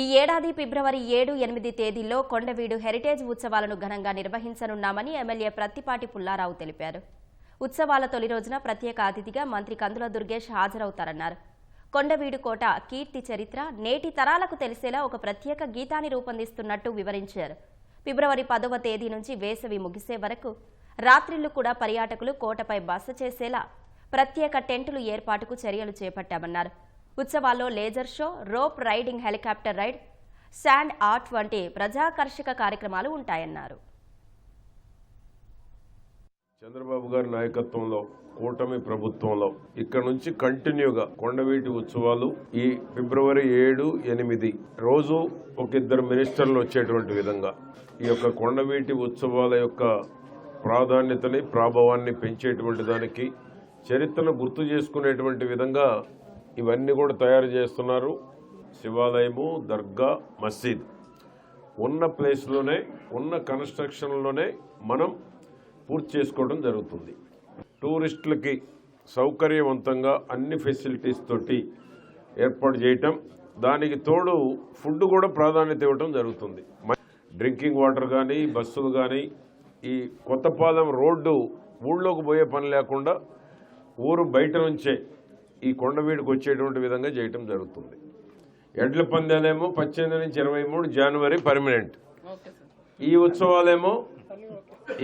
ఈ ఏడాది ఫిబ్రవరి 7, 8 తేదీల్లో కొండవీడు హెరిటేజ్ ఉత్సవాలను ఘనంగా నిర్వహించనున్నామని ఎమ్మెల్యే ప్రత్తిపాటి పుల్లారావు తెలిపారు. ఉత్సవాల తొలి రోజున ప్రత్యేక అతిథిగా మంత్రి కందుల దుర్గేష్ హాజరవుతారన్నారు. కొండవీడు కోట కీర్తి చరిత్ర నేటి తరాలకు తెలిసేలా ఒక ప్రత్యేక గీతాన్ని రూపొందిస్తున్నట్టు వివరించారు. ఫిబ్రవరి 10వ తేదీ నుంచి వేసవి ముగిసే వరకు రాత్రిళ్లు కూడా పర్యాటకులు కోటపై బస చేసేలా ప్రత్యేక టెంటులు ఏర్పాటుకు చర్యలు చేపట్టామన్నారు. ఉత్సవాల్లో laser show, rope riding, helicopter ride, sand art వంటి ప్రజాకర్షక కార్యక్రమాలు ఉంటాయన్నారు. చంద్రబాబు గారి నాయకత్వంలో కూటమి ప్రభుత్వంలో ఇక్కడ నుంచి కంటిన్యూగా కొండవీటి ఉత్సవాలు ఈ ఫిబ్రవరి 7, 8 రోజు ఒక ఇద్దరు మినిస్టర్లు వచ్చేటువంటి విధంగా ఈ యొక్క కొండవీటి ఉత్సవాల యొక్క ప్రాధాన్యతని, ప్రాభవాన్ని పెంచేటువంటి దానికి, చరిత్రను గుర్తు చేసుకునేటువంటి విధంగా ఇవన్నీ కూడా తయారు చేస్తున్నారు. శివాలయము, దర్గా, మసీద్ ఉన్న ప్లేస్లోనే, ఉన్న కన్స్ట్రక్షన్లోనే మనం పూర్తి చేసుకోవడం జరుగుతుంది. టూరిస్టులకి సౌకర్యవంతంగా అన్ని ఫెసిలిటీస్ తోటి ఏర్పాటు చేయటం, దానికి తోడు ఫుడ్ కూడా ప్రాధాన్యత ఇవ్వటం జరుగుతుంది. డ్రింకింగ్ వాటర్ కానీ, బస్సులు కానీ, ఈ కొత్తపాలెం రోడ్డు ఊళ్ళోకి పోయే పని లేకుండా ఊరు బయట నుంచే ఈ కొండవీడికి వచ్చేటువంటి విధంగా చేయటం జరుగుతుంది. ఎడ్ల పందాలేమో 18 నుంచి 23 జనవరి పర్మనెంట్. ఈ ఉత్సవాలేమో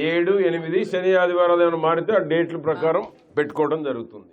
7, 8 శని ఆదివారాలు ఏమైనా మారితే ఆ డేట్ల ప్రకారం పెట్టుకోవడం జరుగుతుంది.